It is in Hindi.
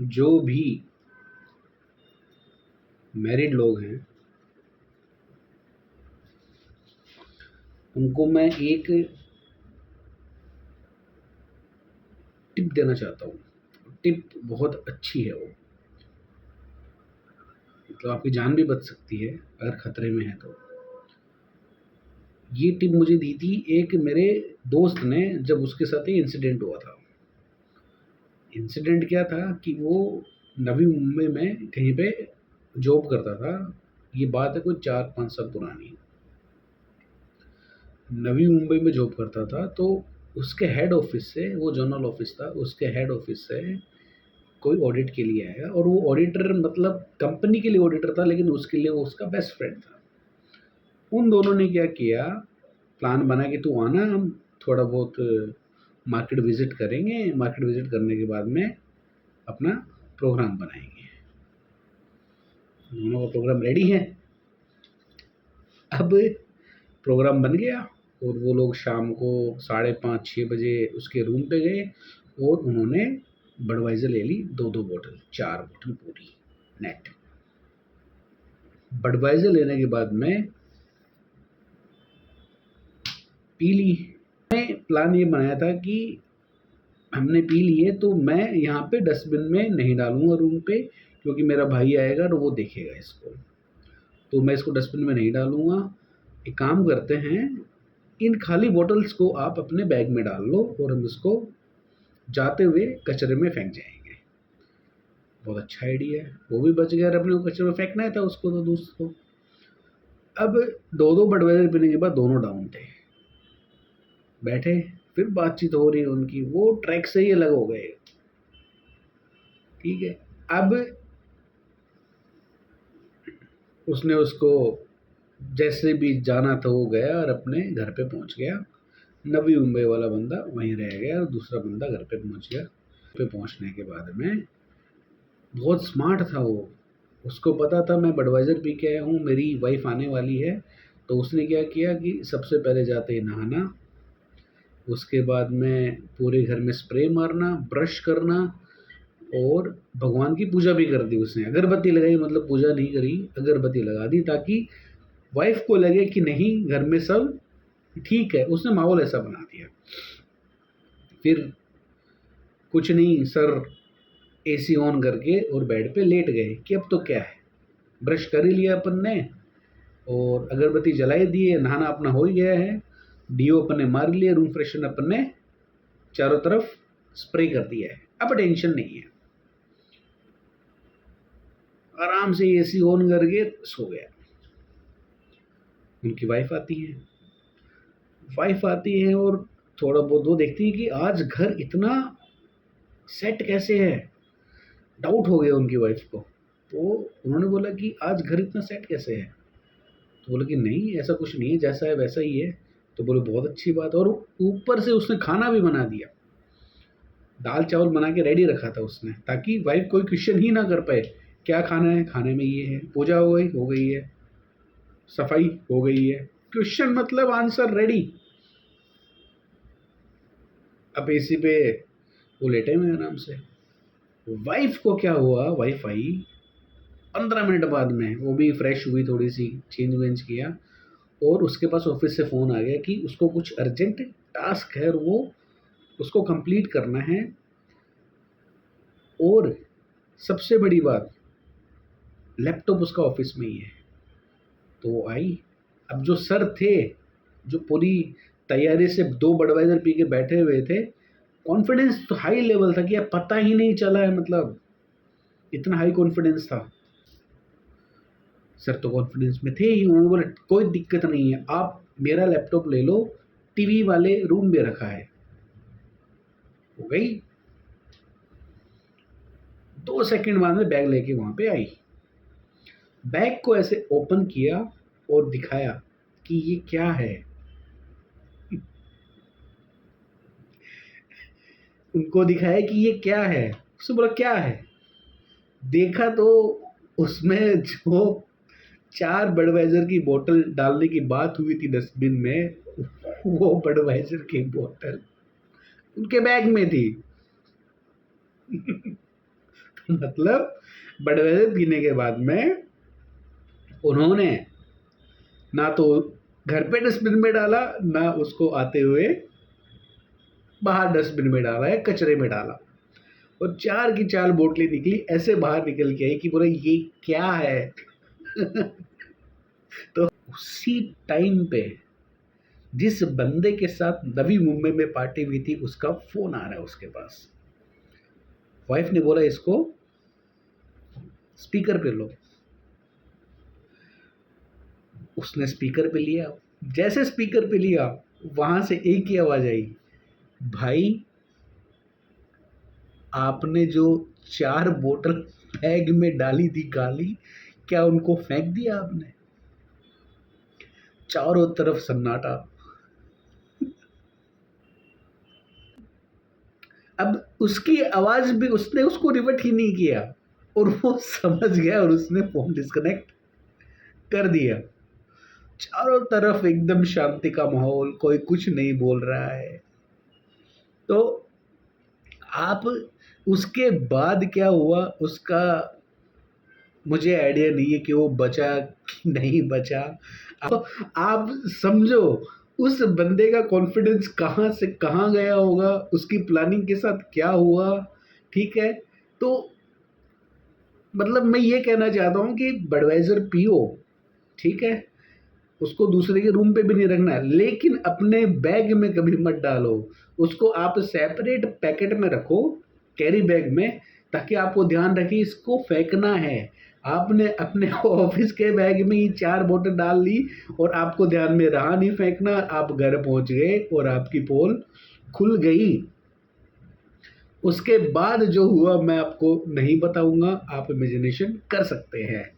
जो भी मैरिड लोग हैं उनको मैं एक टिप देना चाहता हूँ। टिप बहुत अच्छी है वो, मतलब आपकी जान भी बच सकती है अगर खतरे में है तो। ये टिप मुझे दी थी एक मेरे दोस्त ने, जब उसके साथ ही इंसिडेंट हुआ था। इंसिडेंट क्या था कि वो नवी मुंबई में कहीं पे जॉब करता था। ये बात है कोई 4-5 साल पुरानी। नवी मुंबई में जॉब करता था, तो उसके हेड ऑफिस से, वो जनरल ऑफिस था, उसके हेड ऑफिस से कोई ऑडिट के लिए आया, और वो ऑडिटर मतलब कंपनी के लिए ऑडिटर था, लेकिन उसके लिए वो उसका बेस्ट फ्रेंड था। उन दोनों ने क्या किया, प्लान बना कि तू आना, हम थोड़ा बहुत मार्केट विजिट करेंगे, मार्केट विजिट करने के बाद में अपना प्रोग्राम बनाएंगे। दोनों का प्रोग्राम रेडी है। अब प्रोग्राम बन गया और वो लोग शाम को 5:30-6 बजे उसके रूम पे गए और उन्होंने बडवाइजर ले ली, 2-2 बोतल, 4 बोतल पूरी नेट। बडवाइजर लेने के बाद में पी ली। मैं प्लान ये बनाया था कि हमने पी लिए तो मैं यहाँ पे डस्टबिन में नहीं डालूंगा रूम पे, क्योंकि मेरा भाई आएगा और वो देखेगा इसको, तो मैं इसको डस्टबिन में नहीं डालूंगा। एक काम करते हैं, इन खाली बोतल्स को आप अपने बैग में डाल लो और हम इसको जाते हुए कचरे में फेंक जाएंगे। बहुत अच्छा आइडिया है, वो भी बच गया और अपने को कचरे में फेंकना ही था उसको तो दोस्त को। अब 2-2 बडवाइजर पीने के बाद दोनों डाउन थे, बैठे, फिर बातचीत हो रही है उनकी, वो ट्रैक से ही अलग हो गए। ठीक है। अब उसने उसको जैसे भी जाना था वो गया और अपने घर पे पहुंच गया। नवी मुंबई वाला बंदा वहीं रह गया और दूसरा बंदा घर पे पहुंच गया। पे पहुंचने के बाद में बहुत स्मार्ट था वो, उसको पता था मैं बडवाइजर पी के आया हूँ, मेरी वाइफ आने वाली है, तो उसने क्या किया कि सबसे पहले जाते ही नहाना, उसके बाद में पूरे घर में स्प्रे मारना, ब्रश करना, और भगवान की पूजा भी कर दी उसने। अगरबत्ती लगाई, मतलब पूजा नहीं करी, अगरबत्ती लगा दी, ताकि वाइफ को लगे कि नहीं घर में सब ठीक है। उसने माहौल ऐसा बना दिया। फिर कुछ नहीं सर, एसी ऑन करके और बेड पे लेट गए कि अब तो क्या है, ब्रश कर ही लिया अपन ने और अगरबत्ती जला ही दी है, नहाना अपना हो ही गया है, डीओ अपन ने मार लिया, रूम फ्रेशन अपन ने चारों तरफ स्प्रे कर दिया है, अब टेंशन नहीं है। आराम से एसी ऑन करके सो गया। उनकी वाइफ आती है और थोड़ा बहुत वो देखती है कि आज घर इतना सेट कैसे है। डाउट हो गया उनकी वाइफ को, तो उन्होंने बोला कि आज घर इतना सेट कैसे है, तो बोला कि नहीं ऐसा कुछ नहीं है, जैसा है वैसा ही है। तो बोले बहुत अच्छी बात। और ऊपर से उसने खाना भी बना दिया, दाल चावल बना के रेडी रखा था उसने, ताकि वाइफ कोई क्वेश्चन ही ना कर पाए क्या खाना है, खाने में ये है, पूजा हो गई है, सफाई हो गई है, क्वेश्चन मतलब आंसर रेडी। अब एसी पे वो लेटे हुए आराम से। वाइफ को क्या हुआ, वाइफ आई 15 मिनट बाद में, वो भी फ्रेश हुई, थोड़ी सी चेंज वेंज किया, और उसके पास ऑफिस से फ़ोन आ गया कि उसको कुछ अर्जेंट टास्क है और वो उसको कंप्लीट करना है। और सबसे बड़ी बात, लैपटॉप उसका ऑफिस में ही है। तो वो आई। अब जो सर थे, जो पूरी तैयारी से 2 बडवाइजर पी के बैठे हुए थे, कॉन्फिडेंस तो हाई लेवल था कि अब पता ही नहीं चला है, मतलब इतना हाई कॉन्फिडेंस था। सर तो कॉन्फिडेंस में थे ही, उन्होंने बोला कोई दिक्कत नहीं है, आप मेरा लैपटॉप ले लो, टीवी वाले रूम में रखा है। हो गई। 2 सेकंड बाद में बैग लेके वहां पे आई, बैग को ऐसे ओपन किया और दिखाया कि ये क्या है। उनको दिखाया कि ये क्या है। उसने बोला क्या है, देखा तो उसमें जो 4 बडवाइजर की बोतल डालने की बात हुई थी डस्टबिन में, वो बडवाइजर की बोतल उनके बैग में थी। मतलब बडवेजर पीने के बाद में उन्होंने ना तो घर पे डस्टबिन में डाला, ना उसको आते हुए बाहर डस्टबिन में डाला है, कचरे में डाला, और 4 की 4 बोतलें निकली, ऐसे बाहर निकल के आई कि बोले ये क्या है? तो उसी टाइम पे जिस बंदे के साथ नवी मुंबई में पार्टी हुई थी, उसका फ़ोन आ रहा है उसके पास। वाइफ ने बोला इसको स्पीकर पे लो। उसने स्पीकर पे लिया। जैसे स्पीकर पे लिया, वहाँ से एक ही आवाज़ आई, भाई आपने जो 4 बोतल बैग में डाली थी काली, क्या उनको फेंक दिया आपने? चारों तरफ सन्नाटा। अब उसकी आवाज़ भी उसने उसको रिवर्ट ही नहीं किया, और वो समझ गया और उसने फ़ोन डिस्कनेक्ट कर दिया। चारों तरफ एकदम शांति का माहौल, कोई कुछ नहीं बोल रहा है। तो आप उसके बाद क्या हुआ उसका मुझे आइडिया नहीं है कि वो बचा कि नहीं बचा। आप समझो उस बंदे का कॉन्फिडेंस कहाँ से कहाँ गया होगा, उसकी प्लानिंग के साथ क्या हुआ, ठीक है? तो मतलब मैं ये कहना चाहता हूँ कि बडवाइज़र पियो, ठीक है? उसको दूसरे के रूम पे भी नहीं रखना है, लेकिन अपने बैग में कभी मत डालो। उसको आप सेपरेट पैकेट में रखो, कैरी बैग में, ताकि आपको ध्यान रहे इसको फेंकना है। आपने अपने ऑफिस के बैग में ही 4 बोतल डाल ली और आपको ध्यान में रहा नहीं फेंकना, आप घर पहुंच गए और आपकी पोल खुल गई। उसके बाद जो हुआ मैं आपको नहीं बताऊंगा, आप इमेजिनेशन कर सकते हैं।